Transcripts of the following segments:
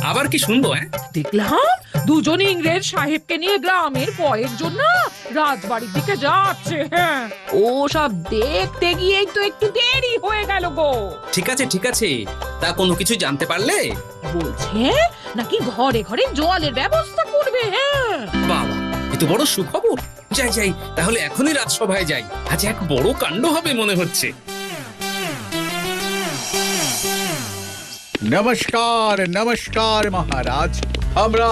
আবার কি শুনবো? দেখলাম দুজন ইংরেজ সাহেবকে নিয়ে গ্রামের কয়েকজন না রাজবাড়ির দিকে যাচ্ছে। হ্যাঁ, ও সব দেখতে গিয়েই তো একটু দেরি হয়ে গেল গো। ঠিক আছে ঠিক আছে, তা কোনো কিছু জানতে পারলে? বলছে নাকি ঘরে ঘরে জলের ব্যবস্থা করবে। হ্যাঁ বাবা, এ তো বড় সুখবর। যাই যাই, তাহলে এখনই রাজসভায় যাই। আজ এক বড় কাণ্ড হবে মনে হচ্ছে। নমস্কার নমস্কার মহারাজ, আমরা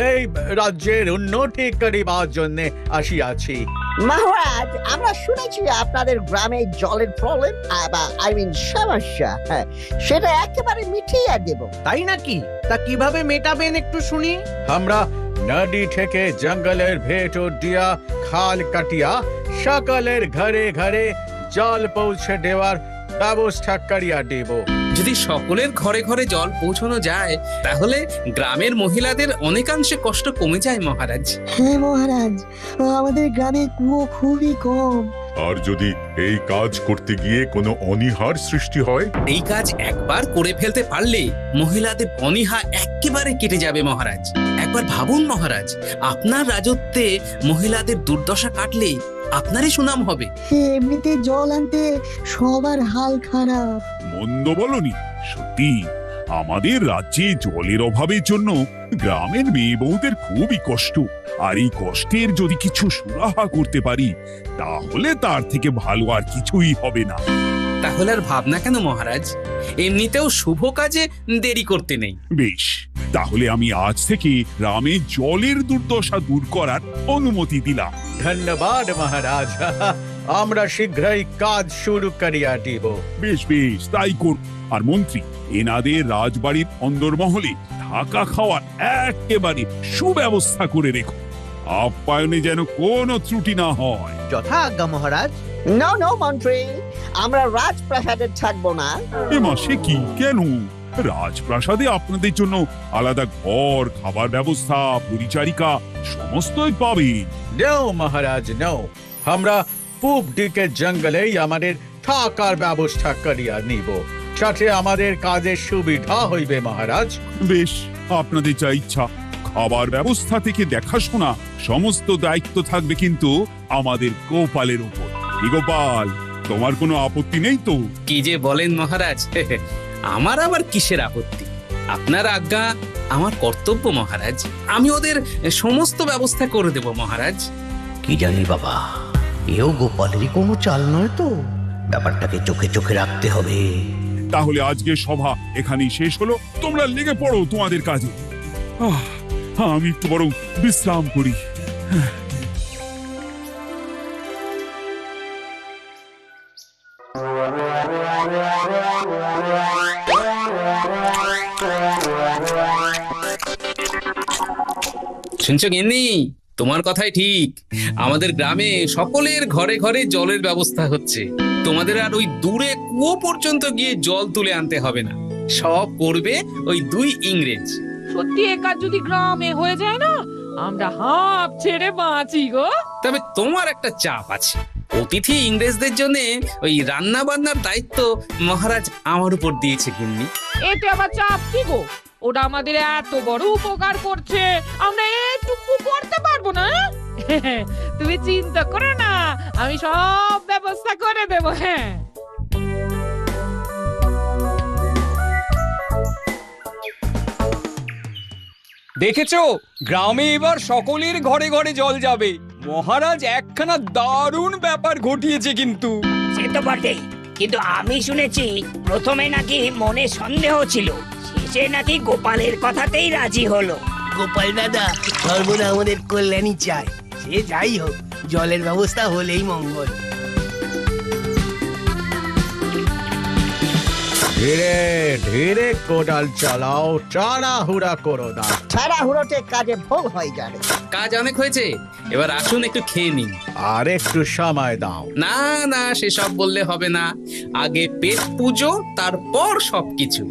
এই রাজ্যের উন্নতি করিবার জন্য আসিয়াছি। মহারাজ, আমরা শুনেছি আপনাদের গ্রামে জলের প্রবলেম সমস্যা, হ্যাঁ, সেটা একেবারে মিটিয়ে দেব। তাই নাকি? তা কিভাবে মেটাবেন একটু শুনি। আমরা নদী থেকে জঙ্গলের ভেতর দিয়া খাল কাটিয়া সকলের ঘরে ঘরে জল পৌঁছে দেওয়ার ব্যবস্থা করিয়া দেব। যদি সকলের ঘরে ঘরে জল পৌঁছানো যায়, তাহলে গ্রামের মহিলাদের অনেকাংশে কষ্ট কমে যায় মহারাজ। হ্যাঁ মহারাজ, আমাদের গ্রামে কুয়ো খুবই কম। আর যদি এই কাজ করতে গিয়ে কোনো অনীহার সৃষ্টি হয়? এই কাজ একবার করে ফেলতে পারলে মহিলাদের অনীহা একেবারে কেটে যাবে মহারাজ। একবার ভাবুন মহারাজ, আপনার রাজত্বে মহিলাদের দুর্দশা কাটলে আপনারই সুনাম হবে। এমনিতে জল আনতে সবার হাল খারাপ। মন্দ বলনি, সত্যি আমাদের রাজ্যে জলের অভাবের জন্য গ্রামের মেয়ে বউদের খুবই কষ্ট। আর এই কষ্টের যদি কিছু সুরাহা করতে পারি, তাহলে তার থেকে ভালো আর কিছুই হবে না। তাহলে আর ভাবনা কেন মহারাজ? এমনিতেও শুভ কাজে দেরি করতে নেই। বেশ, তাহলে আমি আজ থেকে গ্রামে জলের দুর্দশা দূর করার অনুমতি দিলাম। ধন্যবাদ মহারাজ, আমরা শীঘ্রই কাজ শুরু করিয়া দিব। বেশ বেশ, তাই কর। আর মন্ত্রী, এনাদের রাজবাড়ির অন্দরমহলে থাকা খাওয়ার একেবারে সুব্যবস্থা করে রেখো। আপ্যায়নে যেন কোনো ত্রুটি না হয়। যথা আজ্ঞা মহারাজ। নো নো মন্ত্রী, আমরা রাজপ্রাসাদে থাকবো না। এ মাসে কি কেন? রাজপ্রাসাদে আপনাদের জন্য আলাদা ঘর, খাবার ব্যবস্থা, পরিচারিকা সমস্তই পাবে। নাও মহারাজ নাও, আমরা পূব দিকের জঙ্গলেই আমাদের থাকার ব্যবস্থা করিয়া নিব, সাথে আমাদের কাজের সুবিধা হইবে মহারাজ। বেশ, আপনাদের যা ইচ্ছা। খাবার ব্যবস্থা থেকে দেখাশোনা সমস্ত দায়িত্ব থাকবে কিন্তু আমাদের গোপালের উপর। কি গোপাল, তোমার কোনো আপত্তি নেই তো? কি যে বলেন মহারাজ, আমার আবার কিসের আপত্তি? আপনার আজ্ঞা আমার কর্তব্য মহারাজ। আমি ওদের সমস্ত ব্যবস্থা করে দেব মহারাজ। কি জানি বাবা, এও গোপালেরই কোনো চাল নয় তো। ব্যাপারটাকে চোখে চোখে রাখতে হবে। তাহলে আজকে সভা এখানেই শেষ হলো। তোমরা লেগে পড়ো তোমাদের কাজে। আমি একটু বরং বিশ্রাম করি। শুনছো গিন্নি, তোমার কথাই ঠিক। আমাদের গ্রামে সকলের ঘরে ঘরে জলের ব্যবস্থা হচ্ছে। তোমাদের আর ওই দূরে কুয়ো পর্যন্ত গিয়ে জল তুলে আনতে হবে না। সব করবে ওই দুই ইংরেজ। সত্যি এ কাজ যদি গ্রামে হয়ে যায় না, আমরা হাঁপ ছেড়ে বাঁচি গো। তবে তোমার একটা চাপ আছে। অতিথি ইংরেজদের জন্য ওই রান্না বান্নার দায়িত্ব মহারাজ আমার উপর দিয়েছে গিন্নি। এতে আবার চাপ কি গো? ওটা আমাদের এত বড় উপকার করছে, আমরা একটু করতে পারবো না? তুমি চিন্তা করো না, আমি সব ব্যবস্থা করে দেবো। হ্যাঁ, দেখেছো, গ্রামে এবার সকলের ঘরে ঘরে জল যাবে। মহারাজ একখানা দারুণ ব্যাপার ঘটিয়েছে কিন্তু। সে তো বটেই, কিন্তু আমি শুনেছি প্রথমে নাকি মনে সন্দেহ ছিল, শেষে নাকি গোপালের কথাতেই রাজি হলো। গোপাল দাদা সর্বদা আমাদের কল্যাণই চায়। সে যাই হোক, জলের ব্যবস্থা হলেই মঙ্গল। ধীরে ধীরে কোদাল চালাও, তাড়াহুড়া করো না। তাড়াহুড়োতে কাজে ভুল হয়ে যাবে। কাজ অনেক হয়েছে, এবার আসুন একটু খেয়ে নিন। আর একটু সময় দাও। না না, সেসব বললে হবে না। আগে পেট পুজো, তারপর সবকিছু।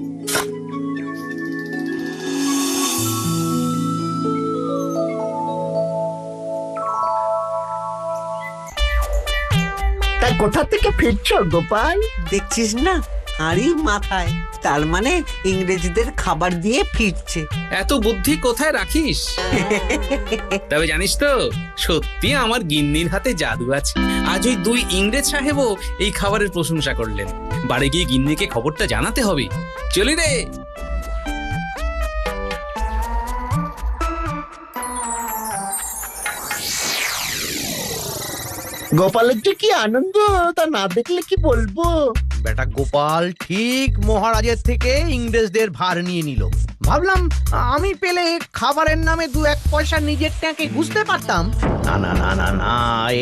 তা কোথা থেকে ফিরছো গোপাল? দেখছিস না, আরই মাথায়, তার মানে ইংরেজদের খাবার দিয়ে ফিরছে। এত বুদ্ধি কোথায় রাখিস? তবে জানিস তো, সত্যি আমার গিন্নির হাতে জাদু আছে। আজ ওই 2 ইংরেজ সাহেবও এই খাবারের প্রশংসা করলেন। বাড়ি গিয়ে গিন্নিকে খবরটা জানাতে হবে। চলি রে। গোপালের যে কি আনন্দ, তা না দেখলে কি বলবো। বেটা গোপাল ঠিক মহারাজের থেকে ইংরেজদের ভার নিয়ে নিল। ভাবলাম আমি পেলে খাবারের নামে 2-1 পয়সা নিজের ট্যাঁকে বুঝতে পারতাম। না না না না না,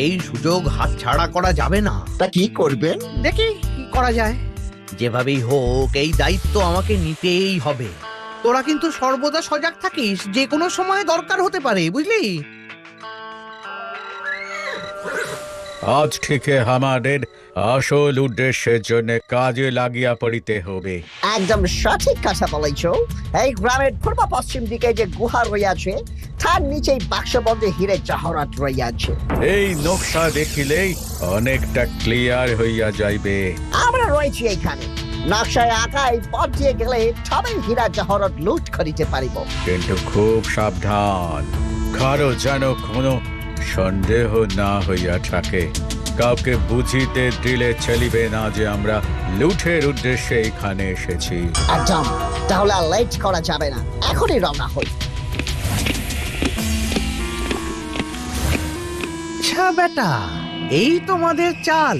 এই সুযোগ হাতছাড়া করা যাবে না। তা কি করবেন? দেখি কি করা যায়। যেভাবেই হোক এই দায়িত্ব আমাকে নিতেই হবে। তোরা কিন্তু সর্বদা সজাগ থাকিস, যে কোনো সময় দরকার হতে পারে, বুঝলি? আজ থেকে আমাদের আসল উদ্দেশ্যের জন্য কাজে লাগিয়া পড়িতে হবে। একদম সঠিক কথা বলেছ। এই গ্রামের পূর্ব পশ্চিম দিকে যে গুহা রইয়াছে, তার নিচেই বাক্সবদ্ধ হীরে জহরত রইয়াছে। এই নকশা দেখিলেই অনেকটা ক্লিয়ার হইয়া যাইবে। আমরা রয়েছি এইখানে। নকশায় আঁকা এই পথ দিয়ে গেলে তবেই হীরা জহরত লুট করিতে পারিব। কিন্তু খুব সাবধান, কারো যেন কোনো সন্দেহ না হইয়া থাকে। কাউকে বুঝিতে দিলে চলিবে না যে আমরা লুটের উদ্দেশ্যে এখানে এসেছি। একদম। তাহলে আর লেট করা যাবে না, এখনই রওনা হই। আচ্ছা বেটা, এই তোমাদের চাল।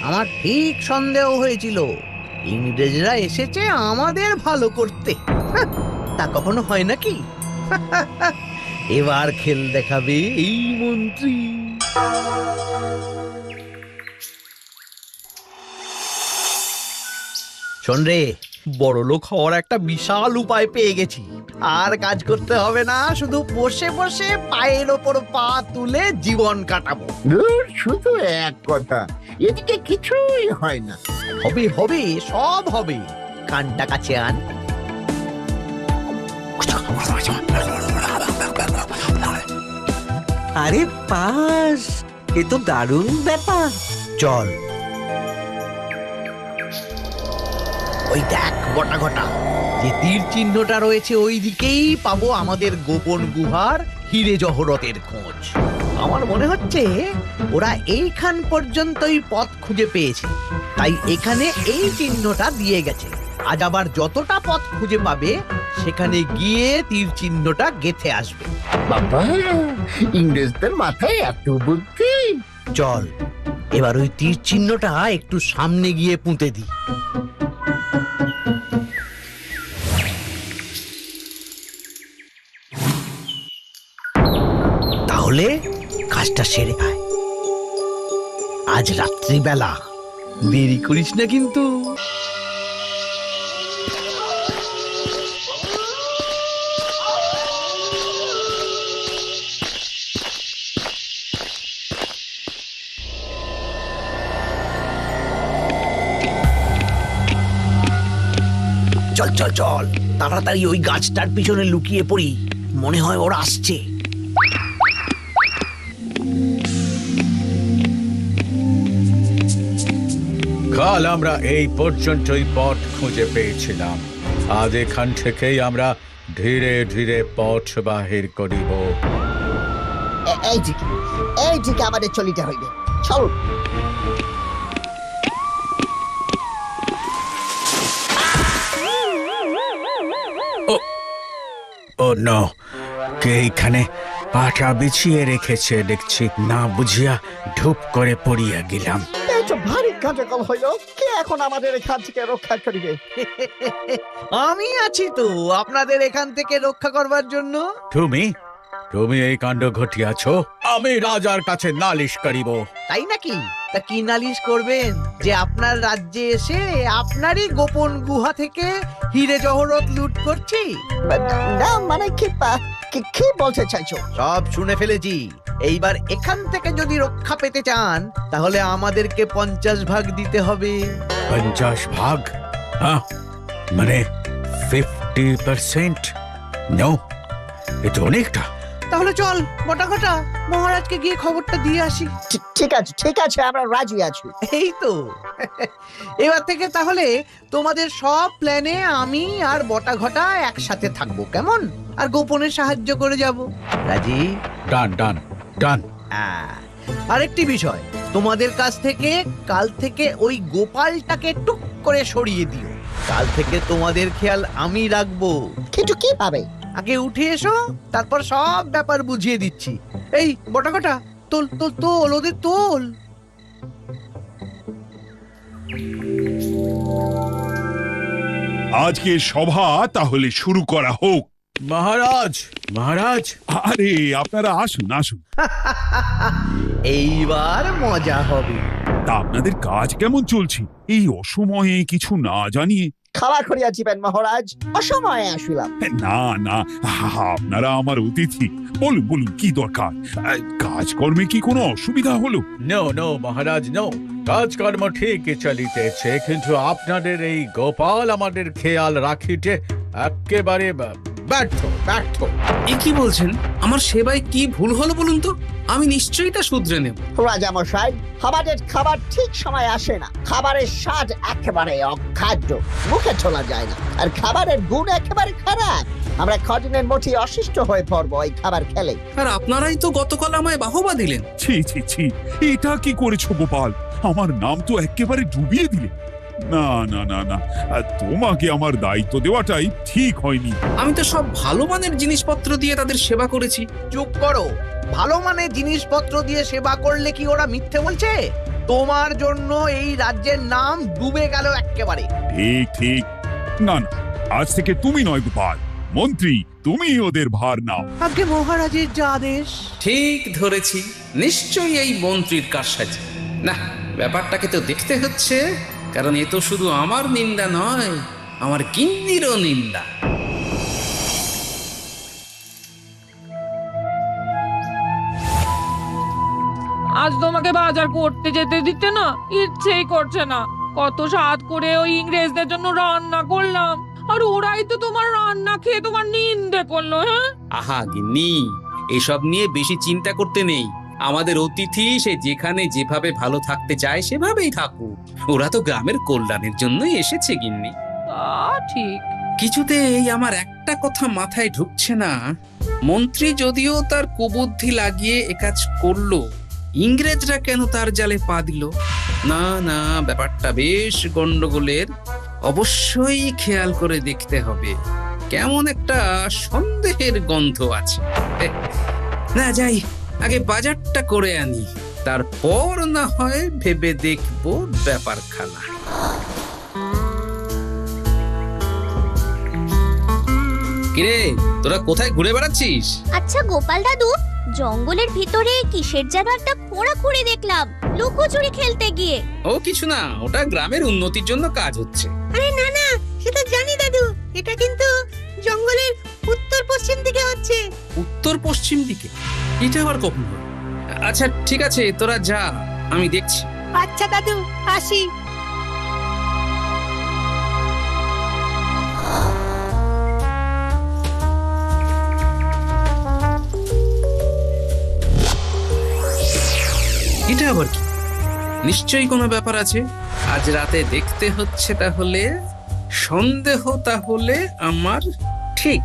আমার ঠিক সন্দেহ হয়েছিল ইংরেজরা এসেছে আমাদের ভালো করতে। হাহ, তা কখনো হয় নাকি? এবার খেল দেখাবে এই মন্ত্রী। শোন রে, বড়লোক হওয়ার একটা বিশাল উপায় পেয়ে গেছি। আর কাজ করতে হবে না, শুধু বসে বসে পায়ের ওপর পা তুলে জীবন কাটাবো। শুধু এক কথা, এদিকে কিছুই হয় না। হবে হবে, সব হবে। কানটা কাছে আন। আরে পাস, এ তো দারুণ ব্যাপার। চল, ওই দেখ গোটা গোটা যে তীর চিহ্নটা রয়েছে, ওই দিকেই পাবো আমাদের গোপন গুহার হিরে জহরতের খোঁজ। আমার মনে হচ্ছে ওরা এইখান পর্যন্তই পথ খুঁজে পেয়েছে, তাই এখানে এই চিহ্নটা দিয়ে গেছে। আজ আবার যতটা পথ খুঁজে পাবে সেখানে গিয়ে তীর চিহ্নটা গেঁথে আসবে। বাবা, ইংরেজদের মাথায় এত বুদ্ধি। চল, এবার ওই তীর চিহ্নটা একটু সামনে গিয়ে পুঁতে দিই। তাহলে কাজটা সেরে আয়। আজ রাত্রিবেলা দেরি করিস না কিন্তু। চল চল চল, তাড়াতাড়ি ওই গাছটার পিছনে লুকিয়ে পড়ি। মনে হয় ওরা আসছে। কাল আমরা এই পর্যন্তই পথ খুঁজে পেয়েছিলাম। আজ এখান থেকেই আমরা ধীরে ধীরে পথ বাহির করিব। এই দিকে আমাদের চলিতে হইবে। চল। ও নো, কে এখানে পাটা বিছিয়ে রেখেছে দেখছি, না বুঝিয়া ঢুপ করে পড়িয়া গেলাম। এই তো ভারী কার্যকল হইল। কে এখন আমাদের এখান থেকে রক্ষা করিবে? আমি আছি তো আপনাদের এখান থেকে রক্ষা করবার জন্য। তুমি তুমি এই কাণ্ড ঘটিয়াছ, আমি রাজার কাছে নালিশ করিব। তাই নাকি? তা কি নালিশ করবেন? যে আপনার রাজ্যে এসে আপনারই গোপন গুহা থেকে হিরে জহরত লুট করছি? না মানে কি বলতে চাইছো? সব শুনে ফেলেছি। এইবার এখান থেকে যদি রক্ষা পেতে চান তাহলে আমাদেরকে 50 ভাগ দিতে হবে। 50 ভাগ? হ্যাঁ, মানে 50%? নো, এটা অনেকটা। তাহলে চল বটাঘটা মহারাজকে গিয়ে খবরটা দিয়ে আসি। ঠিক আছে আমরা রাজি আছি। এই তো এবার থেকে তাহলে তোমাদের সব প্ল্যানে আমি আর বটাঘটা একসাথে থাকবো, কেমন? আর গোপনে সাহায্য করে যাব, রাজি? ডান ডান ডান। আরেকটি বিষয়, তোমাদের কাছ থেকে কাল থেকে ওই গোপালটাকে টুক করে সরিয়ে দিও। কাল থেকে তোমাদের খেয়াল আমি রাখবো। কিন্তু কিভাবে? আগে উঠে এসো, তারপর সব ব্যাপার বুঝিয়ে দিচ্ছি। এই বটাঘটা তোল তোল তোল, ওদের তোল। আজকে সভা তাহলে শুরু করা হোক। মহারাজ মহারাজ, আরে আপনারা আসুন আসুন। এইবার মজা হবে। তা আপনাদের কাজ কেমন চলছে এই অসময়ে কিছু না জানিয়ে? খাওয়া করিয়াছিবেন মহারাজ, অসময়ে আসিলাম। না না, আপনারা আমার অতিথি। বলুন বলুন কি দরকার? কাজকর্মে কি কোনো অসুবিধা হলো? নো নো মহারাজ নো, কাজকর্ম ঠিকই চলিতেছে, কিন্তু আপনাদের এই গোপাল আমাদের খেয়াল রাখিতে একেবারে ব্যর্থ ব্যর্থ। এ কি বলছেন? আমার সেবায় কি ভুল হলো বলুন তো, আমি নিশ্চয়ই তা শুধরে নেব। রাজা মশাই, আমাদের খাবার ঠিক সময় আসে না, খাবারের স্বাদ একেবারে অখাদ্য, মুখে তোলা যায় না, আর খাবারের গুণ একেবারে খারাপ। আমরা কদিনের মধ্যে অসুস্থ হয়ে পড়বো এই খাবার খেলে। আর আপনারাই তো গতকাল আমায় বাহবা দিলেন। ছি ছি ছি, এটা কি করেছো গোপাল? আমার নাম তো একেবারে ডুবিয়ে দিলে। না না না না, তোমাকে আমার দায়িত্ব দেওয়াটাই ঠিক হয়নি। আমি তো সব ভালো মানের জিনিসপত্র দিয়ে তাদের সেবা করেছি। চুপ করো। ভালো মানে জিনিসপত্র দিয়ে সেবা করলে কি ওরা মিথ্যে বলছে? তোমার জন্য এই রাজ্যের নাম ডুবে গেল একেবারে। ঠিক ঠিক। না না, আজ থেকে তুমি নয় গোপাল, মন্ত্রী তুমি ওদের ভার নাও। আগে মহারাজের যা আদেশ। ঠিক ধরেছি, নিশ্চয়ই এই মন্ত্রীর কারসাজি। না, ব্যাপারটাকে তো দেখতে হচ্ছে, কারণ এ তো শুধু আমার নিন্দা নয়, আমার গিন্নিরও নিন্দা। আজ তোমাকে বাজার করতে যেতে দিতে না ইচ্ছেই করছে না। কত স্বাদ করে ওই ইংরেজদের জন্য রান্না করলাম, আর ওরাই তো তোমার রান্না খেয়ে তোমার নিন্দে করলো। হ্যাঁ, আহা গিন্নি, এসব নিয়ে বেশি চিন্তা করতে নেই। আমাদের অতিথি সে যেখানে যেভাবে ভালো থাকতে চায় সেভাবেই থাকুক। ওরা তো গ্রামের কল্যাণের জন্যই এসেছে গিন্নি। তা ঠিক। কিছুতেই আমার একটা কথা মাথায় ঢুকছে না, মন্ত্রী যদিও তার কুবুদ্ধি লাগিয়ে একাজ করলো, ইংরেজরা কেন তার জালে পা দিল? না না, ব্যাপারটা বেশ গন্ডগোলের। অবশ্যই খেয়াল করে দেখতে হবে, কেমন একটা সন্দেহের গন্ধ আছে। না যাই, আগে বাজারটা করে আনি, তারপর না হয় ভেবে দেখবো ব্যাপারখানা। কিরে, তোরা কোথায় ঘুরে বেড়াচ্ছিস? আচ্ছা গোপাল দাদু, জঙ্গলের ভিতরে কিসের যেন একটা খোঁড়াখুঁড়ি দেখলাম লুকোচুরি খেলতে গিয়ে। ও কিছু না, ওটা গ্রামের উন্নতির জন্য কাজ হচ্ছে। আরে না না, সেটা জানি দাদু, এটা কিন্তু জঙ্গলের উত্তর পশ্চিম দিকে হচ্ছে। উত্তর পশ্চিম দিকে? এটা আবার কখন হলো? আচ্ছা ঠিক আছে, তোরা যা, আমি দেখছি। আচ্ছা দাদু, আসি। এটা আবার কি? নিশ্চয়ই কোনো ব্যাপার আছে। আজ রাতে দেখতে হচ্ছে তাহলে। সন্দেহ তাহলে আমার ঠিক।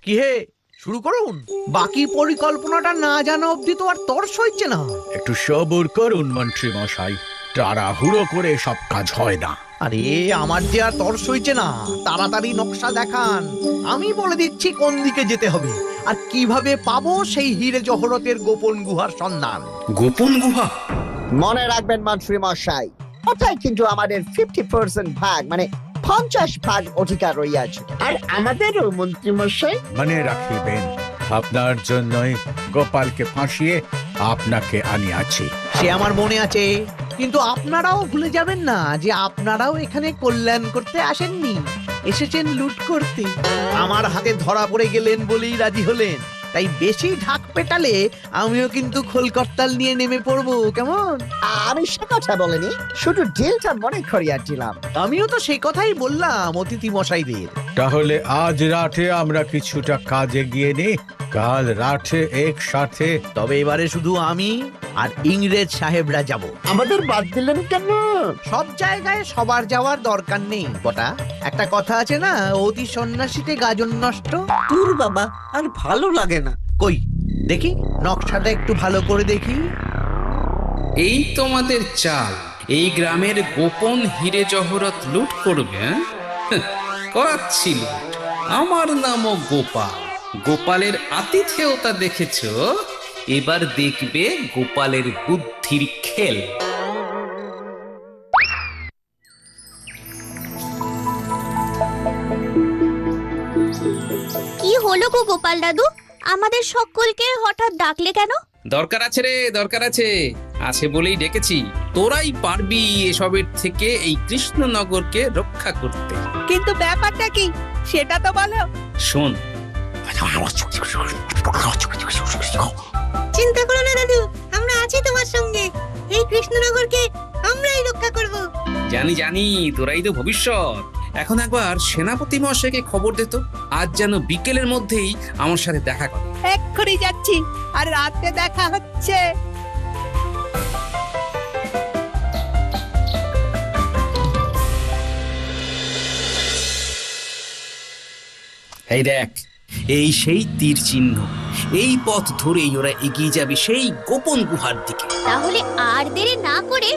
কি হে, শুরু করুন। বাকি পরিকল্পনাটা না জানা অবধি তো আর তর্স হচ্ছে না। একটু সবুর করুন মন্ত্রী মশাই, তাড়াহুড়ো করে সব কাজ হয় না। আরে আমার যে আর তর্স হইছে না, তাড়াতাড়ি নকশা দেখান। আমি বলে দিচ্ছি কোন দিকে যেতে হবে আর কিভাবে পাবো সেই হিরে জহরতের গোপন গুহার সন্ধান। গোপন গুহা? মনে রাখবেন মন্ত্রী মশাই, ওটাই কিন্তু আমাদের 50% ভাগ, মানে 50 ভাগ অধিকার রইয়াছে। আর আমাদেরও মন্ত্রী মশাই। মনে রাখিবেন, আপনার জন্যই গোপালকে ফাঁসিয়ে আপনাকে আনিয়াছি। সে আমার মনে আছে, কিন্তু আপনারাও ভুলে যাবেন না যে আপনারাও এখানে কল্যাণ করতে আসেননি, এসেছেন লুট করতে। আমার হাতে ধরা পড়ে গেলেন বলেই রাজি হলেন। তাই বেশি ঢাক পেটালে আমিও কিন্তু খোলকর্তাল নিয়ে নেমে পড়বো, কেমন? আমি সে কথা বলিনি, শুধু ডিলটা মনে করিয়া দিলাম। আমিও তো সেই কথাই বললাম অতিথি মশাইদের। তাহলে আজ রাতে আমরা কিছুটা কাজে গিয়ে নি, কাল রাতে একসাথে। তবে এবারে শুধু আমি আর ইংরেজ সাহেবরা যাব। আমাদের বাদ দিলেন কেন? সব জায়গায় সবার যাওয়ার দরকার নেই বটা। একটা কথা আছে না, অতি সন্ন্যাসীতে গাজন নষ্ট। দূর বাবা, আর ভালো লাগে না। কই দেখি নকশাটা একটু ভালো করে দেখি। এই তোমাদের চাল এই গ্রামের গোপন হিরে জহরত লুট করবে? হ্যাঁ? করাচ্ছি লুট। আমার নামও গোপাল। গোপালের আতিথেয়তা দেখেছ, এবার দেখবে গোপালের বুদ্ধির খেল। কি হলো গো গোপাল দাদু, আমাদের সকলকে হঠাৎ ডাকলে কেন? দরকার আছে রে, দরকার আছে। আছে বলেই ডেকেছি। তোরাই পারবি এসবের থেকে এই কৃষ্ণনগরকে রক্ষা করতে। কিন্তু ব্যাপারটা কি সেটা তো বলো। শোন, চিন্তা করো না দাদু, আমরা আছি তোমার সঙ্গে। এই কৃষ্ণনগরকে আমরাই রক্ষা করব। জানি জানি, তোরাই তো ভবিষ্যৎ। এখন একবার সেনাপতি মশাইকে খবর দে তো, আজ যেন বিকেলের মধ্যেই আমার সাথে দেখা করে। এক্ষুনি যাচ্ছি, আর রাতে দেখা হচ্ছে। এই দেখ, এই সেই তীর চিহ্ন। এই পথ ধরেই ওরা এগিয়ে যাবে সেই গোপন গুহার দিকে। তাহলে আর দেরি না করে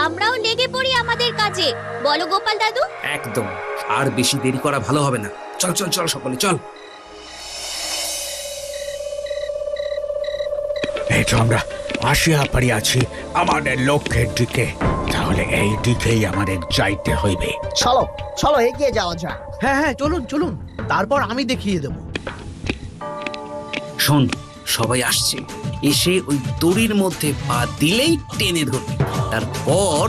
আমরাও লেগে পড়ি আমাদের কাজে, বলো গোপাল দাদু। একদম, আর বেশি দেরি করা ভালো হবে না। চল চল চল, সকলে চল। এই তো আমরা আসিয়া পারিয়াছি আমাদের লক্ষ্যের দিকে। তাহলে এই দিকেই আমাদের যাইতে হইবে। চলো চলো, এগিয়ে যাওয়া যাক। হ্যাঁ হ্যাঁ, চলুন চলুন, তারপর আমি দেখিয়ে দেবো। শোন, সবাই আসছে। এসে ওই দড়ির মধ্যে পা দিলেই টেনে ধরবি, তারপর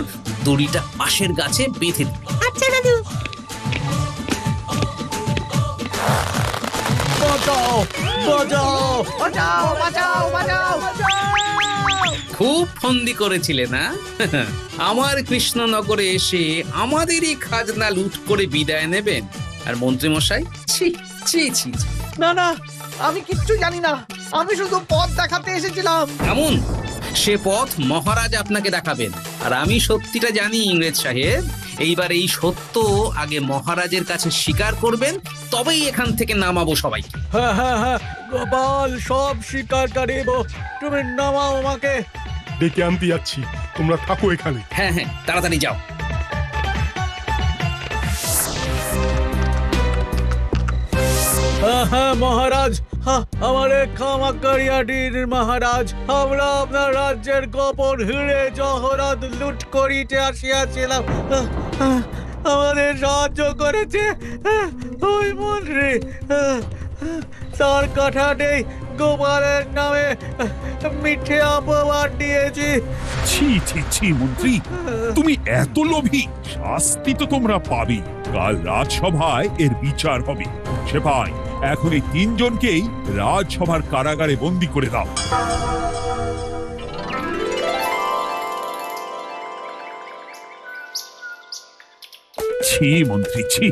দড়িটা পাশের গাছে বেঁধে দিবি। আচ্ছা দাদু। বাঁচাও বাঁচাও বাঁচাও বাঁচাও বাঁচাও বাঁচাও। খুব ফন্দি করেছিলে না? আমার কৃষ্ণনগরে এসে আমাদেরই খাজনা লুট করে বিদায় নেবেন। আর মন্ত্রী মশাই, ছি ছি ছি ছি। না না, আমি কিচ্ছু জানি না, আমি শুধু পথ দেখাতে এসেছিলাম। এমন সে পথ মহারাজ আপনাকে দেখাবেন। আর আমি সত্যিটা জানি ইংরেজ সাহেব। এইবার এই সত্য আগে মহারাজের কাছে স্বীকার করবেন, তবেই এখান থেকে নামাবো সবাইকে। হ্যাঁ হ্যাঁ হ্যাঁ, গোপাল সব স্বীকার করিব। তুমি নামাও আমাকে। ডেকে আনতে যাচ্ছি, তোমরা থাকো এখানে। হ্যাঁ হ্যাঁ, তাড়াতাড়ি যাও। হ্যাঁ হ্যাঁ মহারাজ, আমারে ক্ষমা করিয়া দিন মহারাজ। আমরা আপনার রাজ্যের গোপন হিরে জহরত লুট করিতে আসিয়াছিলাম। আমাদের সাহায্য করেছে ওই মন্ত্রী। তার কথাতেই গোপালের নামে মিথ্যে অপবাদ দিয়েছি। ছি ছি ছি মন্ত্রী, তুমি এত লোভী! শাস্তি তো তোমরা পাবে। কাল রাজসভায় এর বিচার হবে। সেপাই, এখন এই তিনজনকেই রাজসভার কারাগারে বন্দী করে দাও। ছি মন্ত্রী, ছি!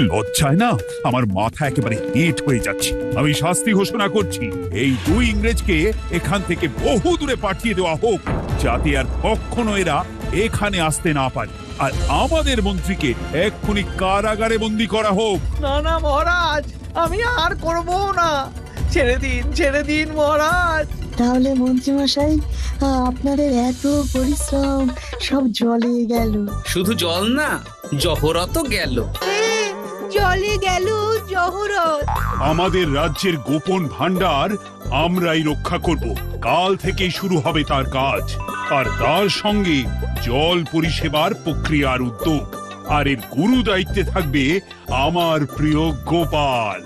লজ্জায় না আমার মাথা একেবারে হেঁট হয়ে যাচ্ছে। আমি শাস্তি ঘোষণা করছি, এই দুই ইংরেজকে এখান থেকে বহু দূরে পাঠিয়ে দেওয়া হোক, যাতে আর কখনো এরা এখানে আসতে না পারে। আর আমাদের মন্ত্রীকে এক্ষুনি কারাগারে বন্দী করা হোক। না না মহারাজ, আমি আর করবো না। ছেড়ে দিন মহারাজ। তাহলে মন্ত্রীমশাই, আপনাদের এত পরিশ্রম সব জলে গেল। শুধু জল না, জহরতও গেল। চলে গেল জহরত। আমাদের রাজ্যের গোপন ভান্ডার আমরাই রক্ষা করব। কাল থেকেই শুরু হবে তার কাজ, আর তার সঙ্গে জল পরিষেবার প্রক্রিয়ার উদ্যোগ। আর এর গুরু দায়িত্বে থাকবে আমার প্রিয় গোপাল।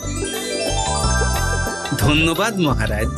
ধন্যবাদ মহারাজ।